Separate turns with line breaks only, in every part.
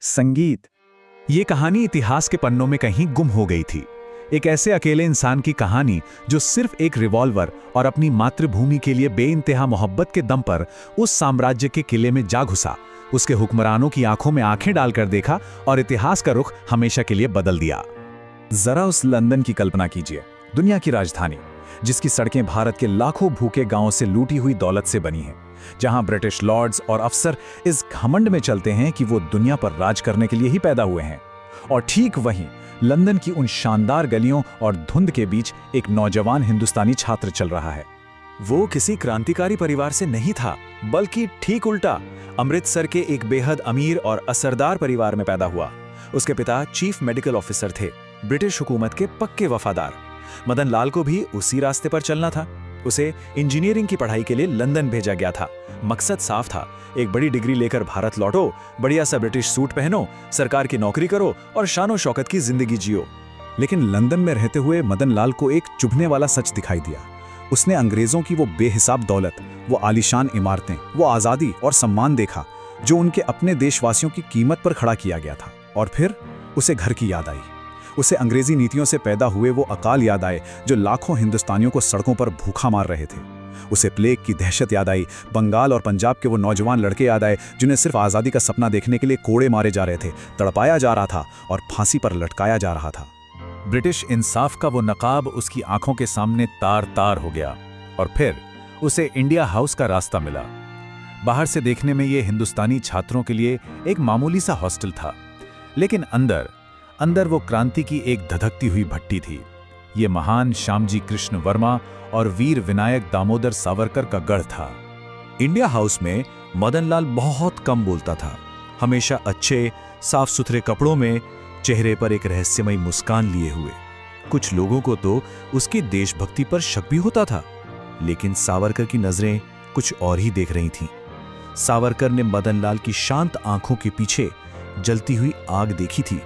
संगीत। ये कहानी इतिहास के पन्नों में कहीं गुम हो गई थी। एक ऐसे अकेले इंसान की कहानी जो सिर्फ एक रिवॉल्वर और अपनी मातृभूमि के लिए बेइंतहा मोहब्बत के दम पर उस साम्राज्य के किले में जा घुसा, उसके हुक्मरानों की आंखों में आंखें डालकर देखा और इतिहास का रुख हमेशा के लिए बदल दिया। जरा उस लंदन की कल्पना कीजिए, दुनिया की राजधानी, जिसकी सड़कें भारत के लाखों भूखे गांवों से लूटी हुई दौलत से बनी हैं, जहां ब्रिटिश लॉर्ड्स और अफसर इस घमंड में चलते हैं कि वो दुनिया पर राज करने के लिए ही पैदा हुए हैं। और ठीक वहीं लंदन की उन शानदार गलियों और धुंध के बीच एक नौजवान हिंदुस्तानी छात्र चल रहा है। वो किसी क्रांतिकारी परिवार से नहीं था, बल्कि ठीक उल्टा, अमृतसर के एक बेहद अमीर और असरदार परिवार में पैदा हुआ। उसके पिता चीफ मेडिकल ऑफिसर थे, ब्रिटिश हुकूमत के पक्के वफादार। मदन लाल को भी उसी रास्ते पर चलना था। उसे इंजीनियरिंग की पढ़ाई के लिए लंदन भेजा गया था। मकसद साफ था, एक बड़ी डिग्री लेकर भारत लौटो, बढ़िया सा ब्रिटिश सूट पहनो, सरकार की नौकरी करो और शानो शौकत की जिंदगी जियो। लेकिन लंदन में रहते हुए मदन लाल को एक चुभने वाला सच दिखाई दिया। उसने अंग्रेजों की वो बेहिसाब दौलत, वो आलीशान इमारतें, वो आज़ादी और सम्मान देखा जो उनके अपने देशवासियों की कीमत पर खड़ा किया गया था। और फिर उसे घर की याद आई। उसे अंग्रेजी नीतियों से पैदा हुए वो अकाल याद आए जो लाखों हिंदुस्तानियों को सड़कों पर भूखा मार रहे थे। उसे प्लेग की दहशत याद आई, बंगाल और पंजाब के वो नौजवान लड़के याद आए जिन्हें सिर्फ आज़ादी का सपना देखने के लिए कोड़े मारे जा रहे थे, तड़पाया जा रहा था और फांसी पर लटकाया जा रहा था। ब्रिटिश इंसाफ का वो नकाब उसकी आंखों के सामने तार तार हो गया। और फिर उसे इंडिया हाउस का रास्ता मिला। बाहर से देखने में ये हिंदुस्तानी छात्रों के लिए एक मामूली सा हॉस्टल था, लेकिन अंदर वो क्रांति की एक धधकती हुई भट्टी थी। ये महान श्यामजी कृष्ण वर्मा और वीर विनायक दामोदर सावरकर का गढ़ था। इंडिया हाउस में मदन लाल बहुत कम बोलता था, हमेशा अच्छे साफ सुथरे कपड़ों में, चेहरे पर एक रहस्यमयी मुस्कान लिए हुए। कुछ लोगों को तो उसकी देशभक्ति पर शक भी होता था, लेकिन सावरकर की नजरें कुछ और ही देख रही थीं। सावरकर ने मदन लाल की शांत आंखों के पीछे जलती हुई आग देखी थी।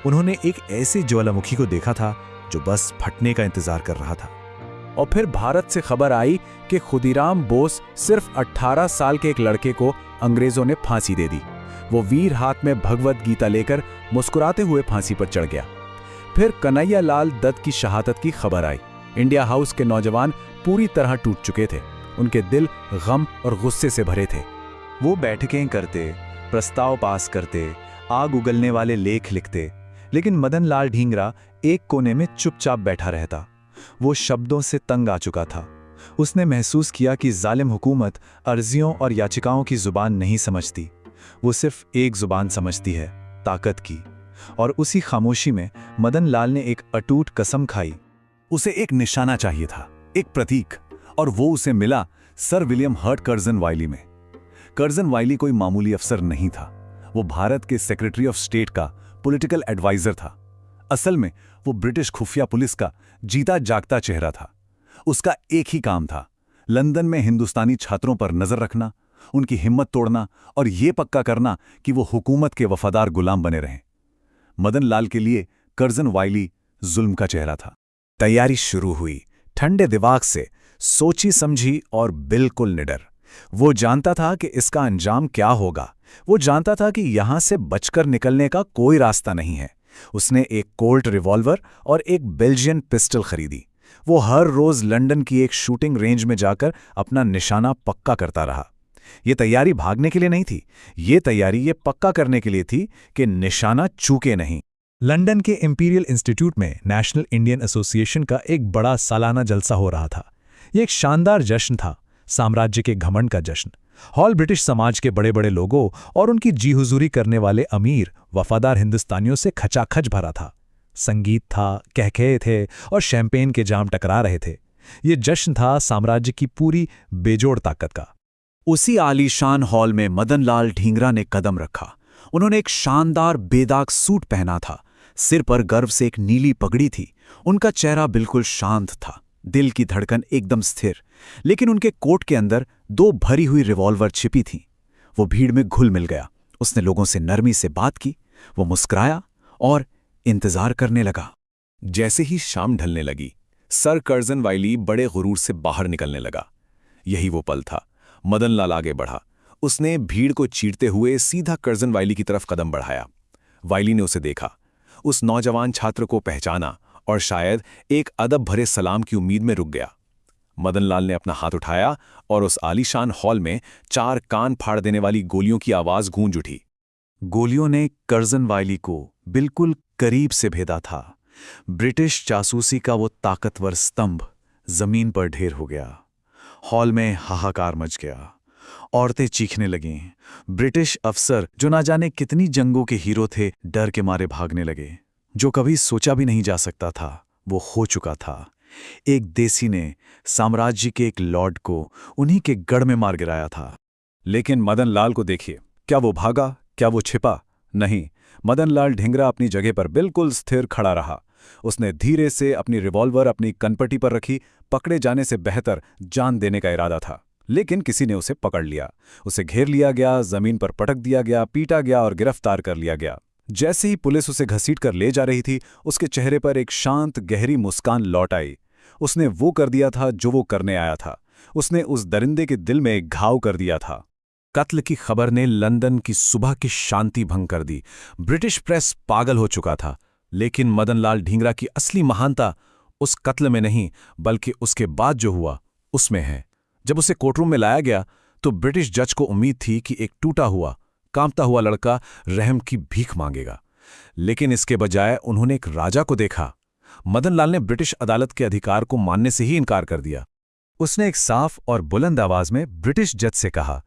उन्होंने एक ऐसे ज्वालामुखी को देखा था जो बस फटने का इंतजार कर रहा था। और फिर भारत से खबर आई कि खुदीराम बोस सिर्फ 18 साल के एक लड़के को अंग्रेजों ने फांसी दे दी। वो वीर हाथ में भगवत गीता लेकर मुस्कुराते हुए फांसी पर चढ़ गया। फिर कन्हैया लाल दत्त की शहादत की खबर आई। इंडिया हाउस के नौजवान पूरी तरह टूट चुके थे। उनके दिल गम और गुस्से से भरे थे। वो बैठकें करते, प्रस्ताव पास करते, आग उगलने वाले लेख लिखते, लेकिन मदन लाल ढींगरा एक कोने में चुपचाप बैठा रहता। वो शब्दों से तंग आ चुका था। उसने महसूस किया कि जालिम हुकूमत अर्जियों और याचिकाओं की जुबान नहीं समझती। वो सिर्फ एक जुबान समझती है, ताकत की। और उसी खामोशी में मदन लाल ने एक अटूट कसम खाई। उसे एक निशाना चाहिए था, एक प्रतीक, और वो उसे मिला सर विलियम हर्ट कर्जन वाइली में। कर्जन वाइली कोई मामूली अफसर नहीं था। वो भारत के सेक्रेटरी ऑफ स्टेट का पॉलिटिकल एडवाइजर था। असल में वो ब्रिटिश खुफिया पुलिस का जीता जागता चेहरा था। उसका एक ही काम था, लंदन में हिंदुस्तानी छात्रों पर नजर रखना, उनकी हिम्मत तोड़ना और ये पक्का करना कि वो हुकूमत के वफादार गुलाम बने रहें। मदन लाल के लिए कर्जन वाइली जुल्म का चेहरा था। तैयारी शुरू हुई, ठंडे दिमाग से, सोची समझी और बिल्कुल निडर। वो जानता था कि इसका अंजाम क्या होगा। वो जानता था कि यहां से बचकर निकलने का कोई रास्ता नहीं है। उसने एक कोल्ट रिवॉल्वर और एक बेल्जियन पिस्टल खरीदी। वो हर रोज लंदन की एक शूटिंग रेंज में जाकर अपना निशाना पक्का करता रहा। ये तैयारी भागने के लिए नहीं थी, ये तैयारी ये पक्का करने के लिए थी कि निशाना चूके नहीं। लंदन के इंपीरियल इंस्टीट्यूट में नेशनल इंडियन एसोसिएशन का एक बड़ा सालाना जलसा हो रहा था। ये एक शानदार जश्न था, साम्राज्य के घमंड का जश्न। हॉल ब्रिटिश समाज के बड़े बड़े लोगों और उनकी जी हुजूरी करने वाले अमीर वफादार हिंदुस्तानियों से खचाखच भरा था। संगीत था, कहकहे थे और शैंपेन के जाम टकरा रहे थे। ये जश्न था साम्राज्य की पूरी बेजोड़ ताकत का। उसी आलीशान हॉल में मदन लाल ढींगरा ने कदम रखा। उन्होंने एक शानदार बेदाग सूट पहना था, सिर पर गर्व से एक नीली पगड़ी थी। उनका चेहरा बिल्कुल शांत था, दिल की धड़कन एकदम स्थिर। लेकिन उनके कोट के अंदर 2 भरी हुई रिवॉल्वर छिपी थीं। वो भीड़ में घुल मिल गया। उसने लोगों से नरमी से बात की। वो मुस्कुराया और इंतजार करने लगा। जैसे ही शाम ढलने लगी, सर कर्जन वाइली बड़े गुरूर से बाहर निकलने लगा। यही वो पल था। मदन लाल आगे बढ़ा। उसने भीड़ को चीरते हुए सीधा कर्जन वाइली की तरफ कदम बढ़ाया। वाइली ने उसे देखा, उस नौजवान छात्र को पहचाना और शायद एक अदब भरे सलाम की उम्मीद में रुक गया। मदनलाल ने अपना हाथ उठाया और उस आलीशान हॉल में 4 कान फाड़ देने वाली गोलियों की आवाज गूंज उठी। गोलियों ने कर्जन वाइली को बिल्कुल करीब से भेदा था। ब्रिटिश जासूसी का वो ताकतवर स्तंभ जमीन पर ढेर हो गया। हॉल में हाहाकार मच गया। औरतें चीखने लगीं। ब्रिटिश अफसर जो ना जाने कितनी जंगों के हीरो थे, डर के मारे भागने लगे। जो कभी सोचा भी नहीं जा सकता था, वो हो चुका था। एक देसी ने साम्राज्य के एक लॉर्ड को उन्हीं के गढ़ में मार गिराया था। लेकिन मदनलाल को देखिए, क्या वो भागा, क्या वो छिपा? नहीं, मदनलाल ढींगरा अपनी जगह पर बिल्कुल स्थिर खड़ा रहा। उसने धीरे से अपनी रिवॉल्वर अपनी कनपटी पर रखी। पकड़े जाने से बेहतर जान देने का इरादा था, लेकिन किसी ने उसे पकड़ लिया। उसे घेर लिया गया, जमीन पर पटक दिया गया, पीटा गया और गिरफ्तार कर लिया गया। जैसे ही पुलिस उसे घसीट कर ले जा रही थी, उसके चेहरे पर एक शांत गहरी मुस्कान लौट आई। उसने वो कर दिया था जो वो करने आया था। उसने उस दरिंदे के दिल में एक घाव कर दिया था। कत्ल की खबर ने लंदन की सुबह की शांति भंग कर दी। ब्रिटिश प्रेस पागल हो चुका था, लेकिन मदनलाल ढींगरा की असली महानता उस कत्ल में नहीं, बल्कि उसके बाद जो हुआ उसमें है। जब उसे कोर्टरूम में लाया गया तो ब्रिटिश जज को उम्मीद थी कि एक टूटा हुआ, कांपता हुआ लड़का रहम की भीख मांगेगा, लेकिन इसके बजाय उन्होंने एक राजा को देखा। मदनलाल ने ब्रिटिश अदालत के अधिकार को मानने से ही इनकार कर दिया। उसने एक साफ और बुलंद आवाज में ब्रिटिश जज से कहा,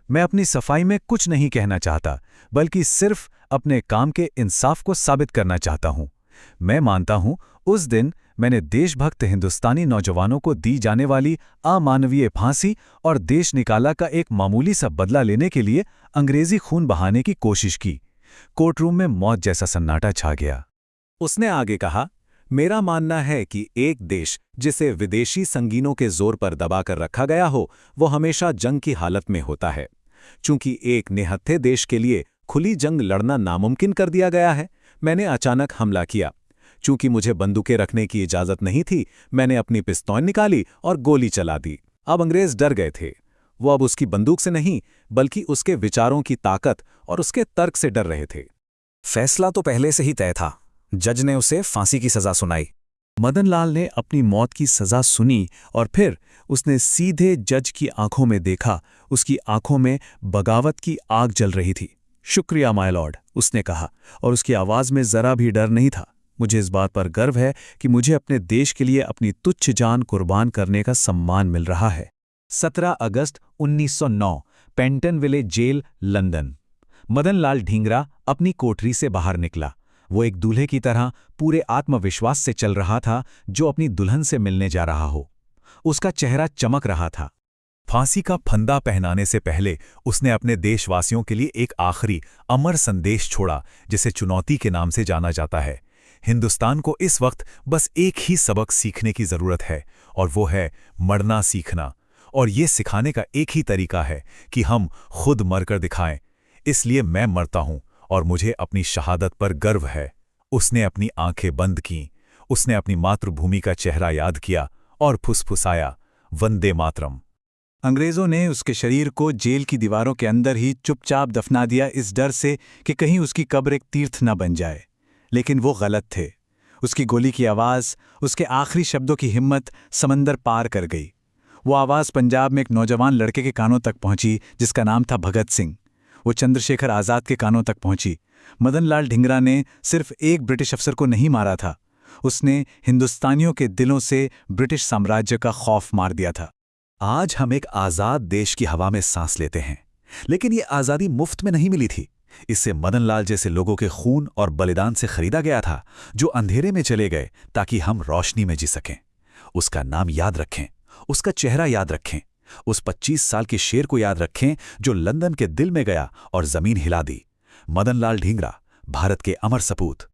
मैं अपनी सफाई में कुछ नहीं कहना चाहता, बल्कि सिर्फ अपने काम के इंसाफ को साबित करना चाहता हूं। मैं मानता हूं उस दिन मैंने देशभक्त हिंदुस्तानी नौजवानों को दी जाने वाली अमानवीय फांसी और देश निकाला का एक मामूली सा बदला लेने के लिए अंग्रेजी खून बहाने की कोशिश की। कोर्टरूम में मौत जैसा सन्नाटा छा गया। उसने आगे कहा, मेरा मानना है कि एक देश जिसे विदेशी संगीनों के जोर पर दबाकर रखा गया हो, वो हमेशा जंग की हालत में होता है। चूंकि एक निहत्थे देश के लिए खुली जंग लड़ना नामुमकिन कर दिया गया है, मैंने अचानक हमला किया। चूंकि मुझे बंदूकें रखने की इजाजत नहीं थी, मैंने अपनी पिस्तौल निकाली और गोली चला दी। अब अंग्रेज डर गए थे। वो अब उसकी बंदूक से नहीं, बल्कि उसके विचारों की ताकत और उसके तर्क से डर रहे थे। फैसला तो पहले से ही तय था। जज ने उसे फांसी की सजा सुनाई। मदनलाल ने अपनी मौत की सजा सुनी और फिर उसने सीधे जज की आंखों में देखा। उसकी आंखों में बगावत की आग जल रही थी। शुक्रिया माय लॉर्ड, उसने कहा, और उसकी आवाज में जरा भी डर नहीं था। मुझे इस बात पर गर्व है कि मुझे अपने देश के लिए अपनी तुच्छ जान कुर्बान करने का सम्मान मिल रहा है। 17 अगस्त 1909, Pentonville jail, London. Madanlal Dhingra अपनी कोठरी से बाहर निकला। वो एक दूल्हे की तरह पूरे आत्मविश्वास से चल रहा था, जो अपनी दुल्हन से मिलने जा रहा हो। उसका चेहरा चमक रहा था। फांसी का फंदा पहनाने से पहले उसने अपने देशवासियों के लिए एक आखिरी अमर संदेश छोड़ा, जिसे चुनौती के नाम से जाना जाता है। हिंदुस्तान को इस वक्त बस एक ही सबक सीखने की जरूरत है, और वो है मरना सीखना। और ये सिखाने का एक ही तरीका है कि हम खुद मरकर दिखाएं। इसलिए मैं मरता हूं और मुझे अपनी शहादत पर गर्व है। उसने अपनी आंखें बंद की। उसने अपनी मातृभूमि का चेहरा याद किया और फुसफुसाया, वंदे मातरम। अंग्रेजों ने उसके शरीर को जेल की दीवारों के अंदर ही चुपचाप दफना दिया, इस डर से कि कहीं उसकी कब्र एक तीर्थ न बन जाए। लेकिन वो गलत थे। उसकी गोली की आवाज़, उसके आखिरी शब्दों की हिम्मत समंदर पार कर गई। वो आवाज़ पंजाब में एक नौजवान लड़के के कानों तक पहुंची, जिसका नाम था भगत सिंह। वो चंद्रशेखर आज़ाद के कानों तक पहुंची। मदनलाल ढींगरा ने सिर्फ एक ब्रिटिश अफसर को नहीं मारा था, उसने हिंदुस्तानियों के दिलों से ब्रिटिश साम्राज्य का खौफ मार दिया था। आज हम एक आज़ाद देश की हवा में सांस लेते हैं, लेकिन ये आज़ादी मुफ्त में नहीं मिली थी। इससे मदनलाल जैसे लोगों के खून और बलिदान से खरीदा गया था, जो अंधेरे में चले गए ताकि हम रोशनी में जी सकें। उसका नाम याद रखें, उसका चेहरा याद रखें, उस 25 साल के शेर को याद रखें जो लंदन के दिल में गया और जमीन हिला दी। मदनलाल ढींगरा, भारत के अमर सपूत।